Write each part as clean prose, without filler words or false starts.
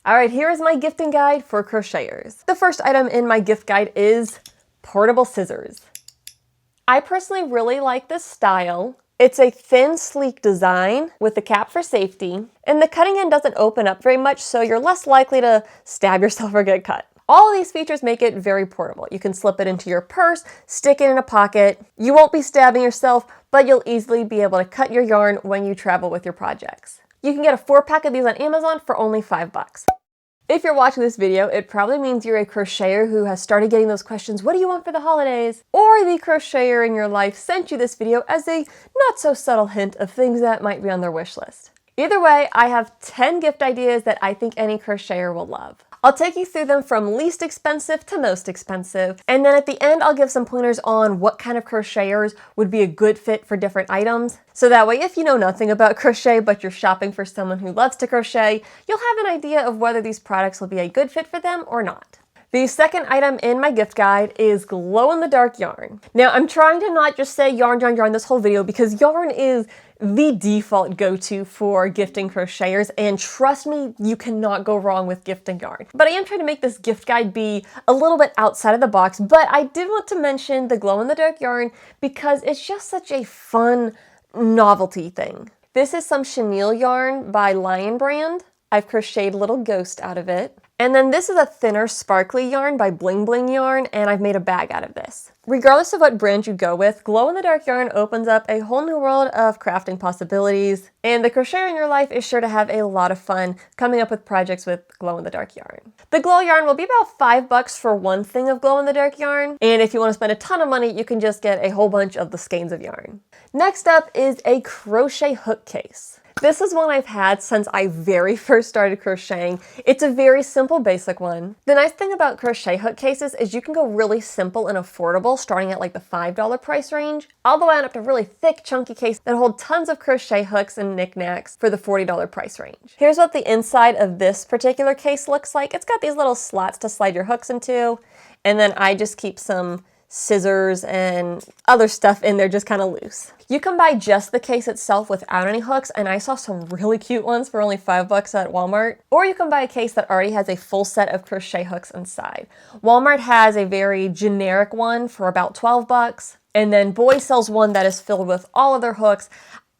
All right, here is my gifting guide for crocheters. The first item in my gift guide is portable scissors. I personally really like this style. It's a thin, sleek design with a cap for safety, and the cutting end doesn't open up very much, so you're less likely to stab yourself or get cut. All of these features make it very portable. You can slip it into your purse, stick it in a pocket. You won't be stabbing yourself, but you'll easily be able to cut your yarn when you travel with your projects. You can get a 4-pack of these on Amazon for only $5. If you're watching this video, it probably means you're a crocheter who has started getting those questions, what do you want for the holidays? Or the crocheter in your life sent you this video as a not so subtle hint of things that might be on their wish list. Either way, I have 10 gift ideas that I think any crocheter will love. I'll take you through them from least expensive to most expensive, and then at the end I'll give some pointers on what kind of crocheters would be a good fit for different items. So that way, if you know nothing about crochet but you're shopping for someone who loves to crochet, you'll have an idea of whether these products will be a good fit for them or not. The second item in my gift guide is glow-in-the-dark yarn. Now, I'm trying to not just say yarn, yarn, yarn this whole video because yarn is the default go-to for gifting crocheters, and trust me, you cannot go wrong with gifting yarn. But I am trying to make this gift guide be a little bit outside of the box, but I did want to mention the glow-in-the-dark yarn because it's just such a fun novelty thing. This is some chenille yarn by Lion Brand. I've crocheted a little ghost out of it. And then this is a thinner sparkly yarn by Bling Bling Yarn, and I've made a bag out of this. Regardless of what brand you go with, glow-in-the-dark yarn opens up a whole new world of crafting possibilities, and the crocheter in your life is sure to have a lot of fun coming up with projects with glow-in-the-dark yarn. The glow yarn will be about $5 for one thing of glow-in-the-dark yarn, and if you want to spend a ton of money, you can just get a whole bunch of the skeins of yarn. Next up is a crochet hook case. This is one I've had since I very first started crocheting. It's a very simple, basic one. The nice thing about crochet hook cases is you can go really simple and affordable, starting at like the $5 price range, all the way on up to really thick, chunky case that hold tons of crochet hooks and knickknacks for the $40 price range. Here's what the inside of this particular case looks like. It's got these little slots to slide your hooks into, and then I just keep some scissors and other stuff in there just kind of loose. You can buy just the case itself without any hooks, and I saw some really cute ones for only $5 at Walmart. Or you can buy a case that already has a full set of crochet hooks inside. Walmart has a very generic one for about $12, and then Boy sells one that is filled with all of their hooks.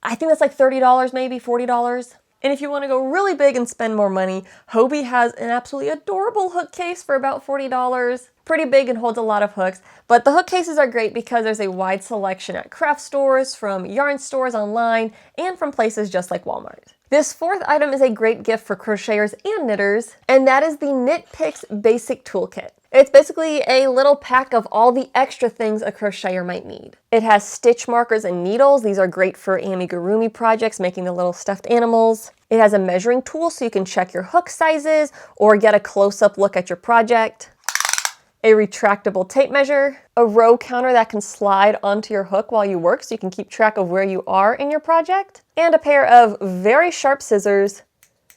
I think that's like $30, maybe $40. And if you want to go really big and spend more money, Hobie has an absolutely adorable hook case for about $40. Pretty big and holds a lot of hooks, but the hook cases are great because there's a wide selection at craft stores, from yarn stores online, and from places just like Walmart. This fourth item is a great gift for crocheters and knitters, and that is the Knit Picks Basic Toolkit. It's basically a little pack of all the extra things a crocheter might need. It has stitch markers and needles. These are great for amigurumi projects, making the little stuffed animals. It has a measuring tool so you can check your hook sizes or get a close-up look at your project. A retractable tape measure, a row counter that can slide onto your hook while you work so you can keep track of where you are in your project, and a pair of very sharp scissors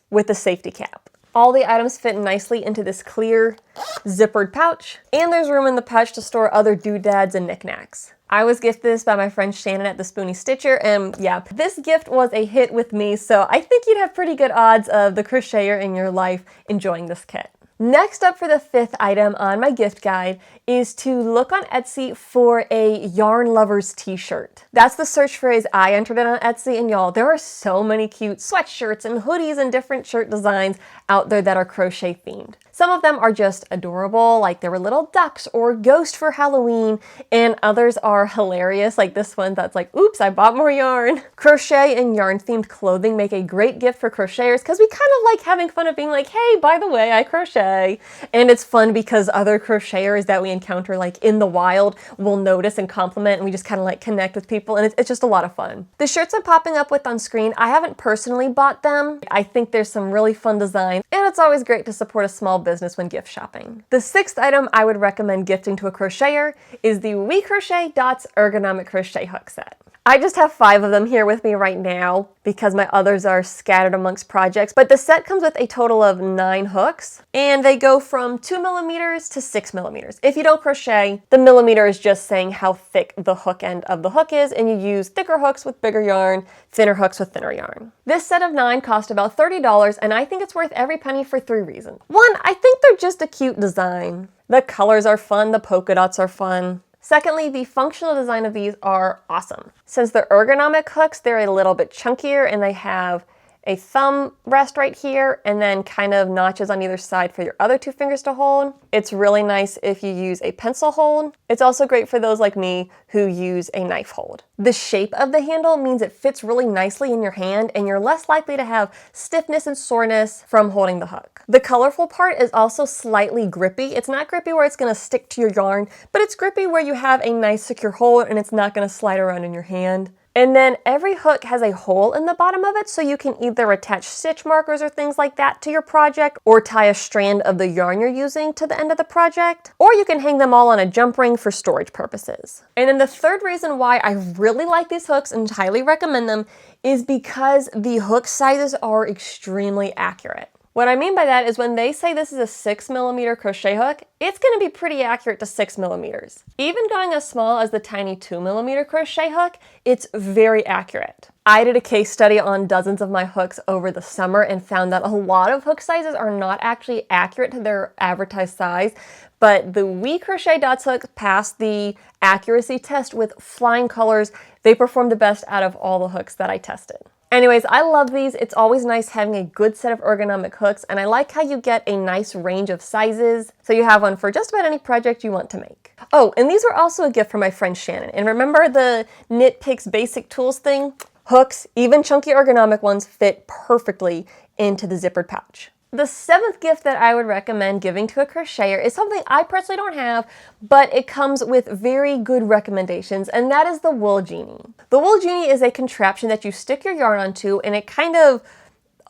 with a safety cap. All the items fit nicely into this clear, zippered pouch, and there's room in the pouch to store other doodads and knickknacks. I was gifted this by my friend Shannon at the Spoony Stitcher, and yeah, this gift was a hit with me, so I think you'd have pretty good odds of the crocheter in your life enjoying this kit. Next up for the fifth item on my gift guide is to look on Etsy for a yarn lovers t-shirt. That's the search phrase I entered in on Etsy, and y'all, there are so many cute sweatshirts and hoodies and different shirt designs out there that are crochet themed. Some of them are just adorable, like there were little ducks or ghost for Halloween, and others are hilarious, like this one that's like, oops, I bought more yarn. Crochet and yarn themed clothing make a great gift for crocheters because we kind of like having fun of being like, hey, by the way, I crochet. And it's fun because other crocheters that we encounter like in the wild will notice and compliment, and we just kind of like connect with people, and it's just a lot of fun. The shirts I'm popping up with on screen, I haven't personally bought them. I think there's some really fun designs, and it's always great to support a small business when gift shopping. The sixth item I would recommend gifting to a crocheter is the We Crochet Dots Ergonomic Crochet Hook Set. I just have 5 of them here with me right now because my others are scattered amongst projects, but the set comes with a total of 9 hooks, and they go from 2 millimeters to 6 millimeters. If you don't crochet, the millimeter is just saying how thick the hook end of the hook is, and you use thicker hooks with bigger yarn, thinner hooks with thinner yarn. This set of 9 cost about $30, and I think it's worth every penny for 3 reasons. 1, I think they're just a cute design. The colors are fun, the polka dots are fun. Secondly, the functional design of these are awesome. Since they're ergonomic hooks, they're a little bit chunkier and they have a thumb rest right here and then kind of notches on either side for your other 2 fingers to hold. It's really nice if you use a pencil hold. It's also great for those like me who use a knife hold. The shape of the handle means it fits really nicely in your hand and you're less likely to have stiffness and soreness from holding the hook. The colorful part is also slightly grippy. It's not grippy where it's going to stick to your yarn, but it's grippy where you have a nice secure hold and it's not going to slide around in your hand. And then every hook has a hole in the bottom of it, so you can either attach stitch markers or things like that to your project, or tie a strand of the yarn you're using to the end of the project, or you can hang them all on a jump ring for storage purposes. And then the third reason why I really like these hooks and highly recommend them is because the hook sizes are extremely accurate. What I mean by that is when they say this is a 6 millimeter crochet hook, it's going to be pretty accurate to 6 millimeters. Even going as small as the tiny 2 millimeter crochet hook, it's very accurate. I did a case study on dozens of my hooks over the summer and found that a lot of hook sizes are not actually accurate to their advertised size, but the We Crochet Dots hook passed the accuracy test with flying colors. They performed the best out of all the hooks that I tested. Anyways, I love these. It's always nice having a good set of ergonomic hooks, and I like how you get a nice range of sizes, so you have one for just about any project you want to make. Oh, and these were also a gift from my friend Shannon. And remember the Knit Picks Basic Tools thing? Hooks, even chunky ergonomic ones, fit perfectly into the zippered pouch. The 7th gift that I would recommend giving to a crocheter is something I personally don't have, but it comes with very good recommendations, and that is the Wool Genie. The Wool Genie is a contraption that you stick your yarn onto, and it kind of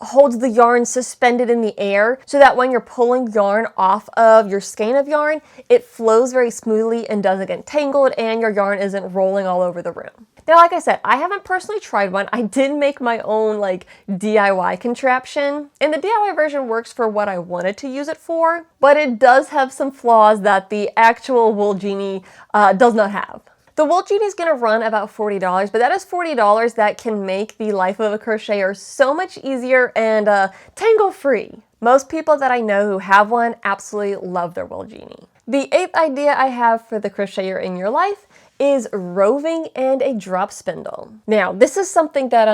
holds the yarn suspended in the air so that when you're pulling yarn off of your skein of yarn, it flows very smoothly and doesn't get tangled and your yarn isn't rolling all over the room. Now, like I said, I haven't personally tried one. I did make my own DIY contraption, and the DIY version works for what I wanted to use it for, but it does have some flaws that the actual Wool Genie does not have. The Wool Genie is going to run about $40, but that is $40 that can make the life of a crocheter so much easier and tangle-free. Most people that I know who have one absolutely love their Wool Genie. The 8th idea I have for the crocheter in your life is roving and a drop spindle. Now, this is something that,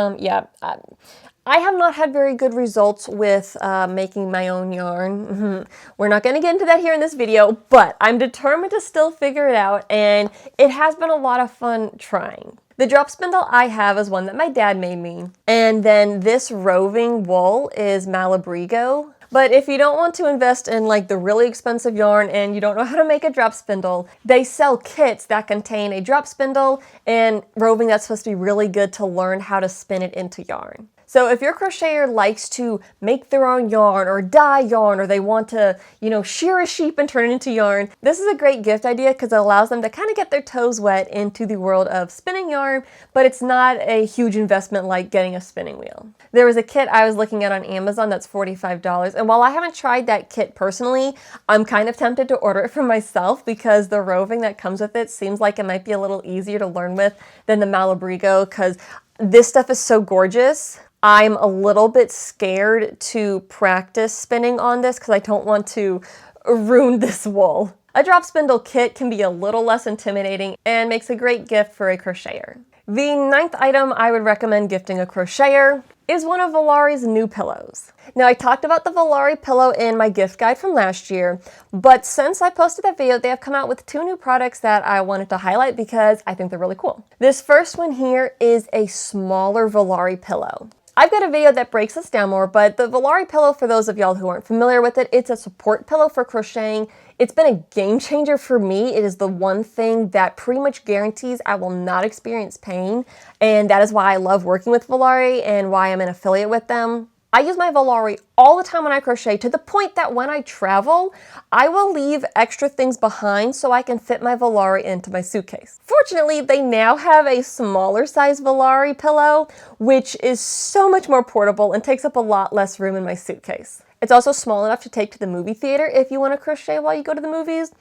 I have not had very good results with making my own yarn. We're not going to get into that here in this video, but I'm determined to still figure it out, and it has been a lot of fun trying. The drop spindle I have is one that my dad made me, and then this roving wool is Malabrigo. But if you don't want to invest in the really expensive yarn and you don't know how to make a drop spindle, they sell kits that contain a drop spindle and roving that's supposed to be really good to learn how to spin it into yarn. So if your crocheter likes to make their own yarn or dye yarn, or they want to, shear a sheep and turn it into yarn, this is a great gift idea because it allows them to kind of get their toes wet into the world of spinning yarn, but it's not a huge investment like getting a spinning wheel. There was a kit I was looking at on Amazon that's $45, and while I haven't tried that kit personally, I'm kind of tempted to order it for myself because the roving that comes with it seems like it might be a little easier to learn with than the Malabrigo, because this stuff is so gorgeous. I'm a little bit scared to practice spinning on this because I don't want to ruin this wool. A drop spindle kit can be a little less intimidating and makes a great gift for a crocheter. The 9th item I would recommend gifting a crocheter is one of Valari's new pillows. Now, I talked about the Valari pillow in my gift guide from last year, but since I posted that video, they have come out with 2 new products that I wanted to highlight because I think they're really cool. This first one here is a smaller Valari pillow. I've got a video that breaks this down more, but the Valari pillow, for those of y'all who aren't familiar with it, it's a support pillow for crocheting. It's been a game changer for me. It is the one thing that pretty much guarantees I will not experience pain, and that is why I love working with Valari and why I'm an affiliate with them. I use my Valari all the time when I crochet, to the point that when I travel, I will leave extra things behind so I can fit my Valari into my suitcase. Fortunately, they now have a smaller size Valari pillow, which is so much more portable and takes up a lot less room in my suitcase. It's also small enough to take to the movie theater if you want to crochet while you go to the movies.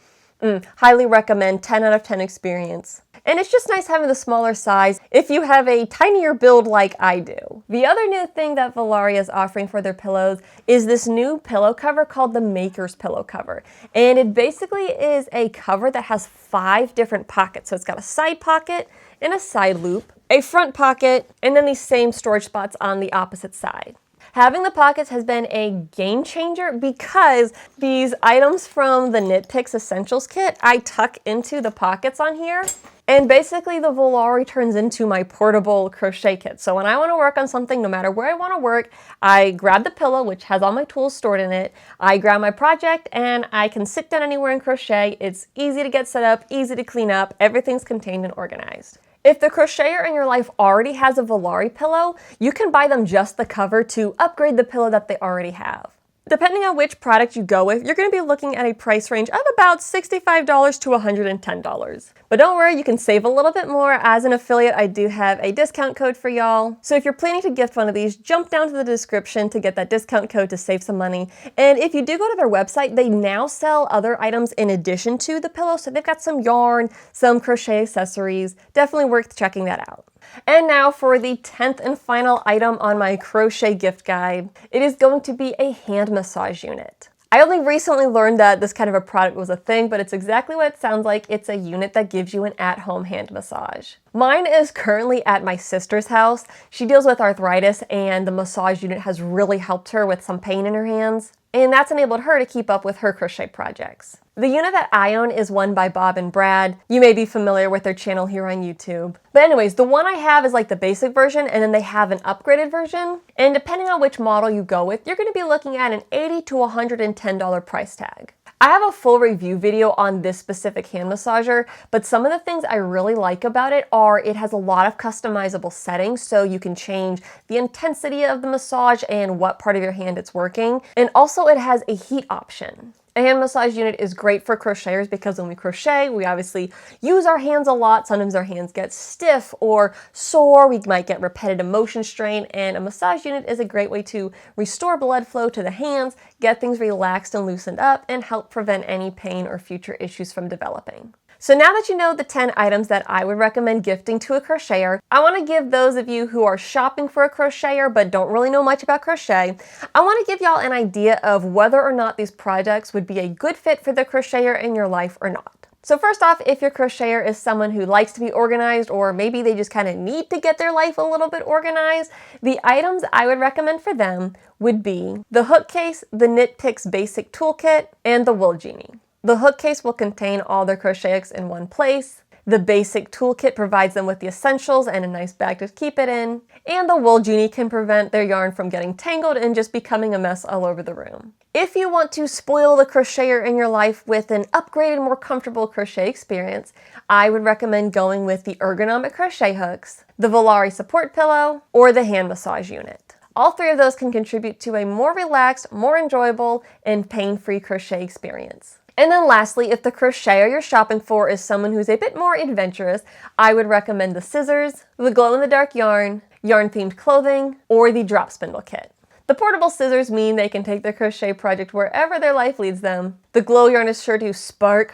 Highly recommend, 10 out of 10 experience. And it's just nice having the smaller size if you have a tinier build like I do. The other new thing that Valari is offering for their pillows is this new pillow cover called the Maker's Pillow Cover. And it basically is a cover that has 5 different pockets. So it's got a side pocket and a side loop, a front pocket, and then these same storage spots on the opposite side. Having the pockets has been a game changer because these items from the Knit Picks Essentials kit, I tuck into the pockets on here. And basically the Valari turns into my portable crochet kit. So when I want to work on something, no matter where I want to work, I grab the pillow, which has all my tools stored in it. I grab my project and I can sit down anywhere and crochet. It's easy to get set up, easy to clean up. Everything's contained and organized. If the crocheter in your life already has a Valari pillow, you can buy them just the cover to upgrade the pillow that they already have. Depending on which product you go with, you're going to be looking at a price range of about $65 to $110. But don't worry, you can save a little bit more. As an affiliate, I do have a discount code for y'all. So if you're planning to gift one of these, jump down to the description to get that discount code to save some money. And if you do go to their website, they now sell other items in addition to the pillow. So they've got some yarn, some crochet accessories. Definitely worth checking that out. And now for the 10th and final item on my crochet gift guide. It is going to be a hand massage unit. I only recently learned that this kind of a product was a thing, but it's exactly what it sounds like. It's a unit that gives you an at-home hand massage. Mine is currently at my sister's house. She deals with arthritis, and the massage unit has really helped her with some pain in her hands. And that's enabled her to keep up with her crochet projects. The unit that I own is one by Bob and Brad. You may be familiar with their channel here on YouTube. But anyways, the one I have is like the basic version, and then they have an upgraded version. And depending on which model you go with, you're going to be looking at an $80 to $110 price tag. I have a full review video on this specific hand massager, but some of the things I really like about it are it has a lot of customizable settings, so you can change the intensity of the massage and what part of your hand it's working. And also it has a heat option. A hand massage unit is great for crocheters because when we crochet, we obviously use our hands a lot. Sometimes our hands get stiff or sore. We might get repetitive motion strain, and a massage unit is a great way to restore blood flow to the hands, get things relaxed and loosened up, and help prevent any pain or future issues from developing. So now that you know the 10 items that I would recommend gifting to a crocheter, I want to give those of you who are shopping for a crocheter but don't really know much about crochet, I want to give y'all an idea of whether or not these projects would be a good fit for the crocheter in your life or not. So first off, if your crocheter is someone who likes to be organized, or maybe they just kind of need to get their life a little bit organized, the items I would recommend for them would be the hook case, the Knit Picks Basic Toolkit, and the Wool Genie. The hook case will contain all their crochet hooks in one place. The basic toolkit provides them with the essentials and a nice bag to keep it in. And the Wool Genie can prevent their yarn from getting tangled and just becoming a mess all over the room. If you want to spoil the crocheter in your life with an upgraded, more comfortable crochet experience, I would recommend going with the ergonomic crochet hooks, the Valari support pillow, or the hand massage unit. All 3 of those can contribute to a more relaxed, more enjoyable, and pain-free crochet experience. And then lastly, if the crocheter you're shopping for is someone who's a bit more adventurous, I would recommend the scissors, the glow-in-the-dark yarn, yarn-themed clothing, or the drop spindle kit. The portable scissors mean they can take their crochet project wherever their life leads them. The glow yarn is sure to spark,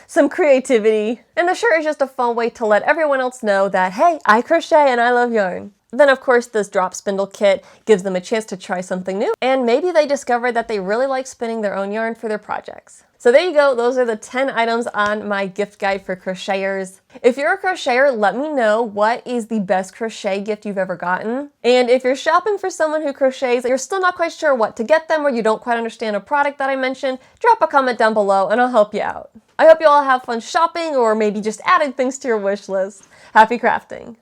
some creativity. And the shirt is just a fun way to let everyone else know that, hey, I crochet and I love yarn. Then of course this drop spindle kit gives them a chance to try something new, and maybe they discover that they really like spinning their own yarn for their projects. So there you go, those are the 10 items on my gift guide for crocheters. If you're a crocheter, let me know what is the best crochet gift you've ever gotten. And if you're shopping for someone who crochets, you're still not quite sure what to get them, or you don't quite understand a product that I mentioned, drop a comment down below and I'll help you out. I hope you all have fun shopping, or maybe just adding things to your wish list. Happy crafting!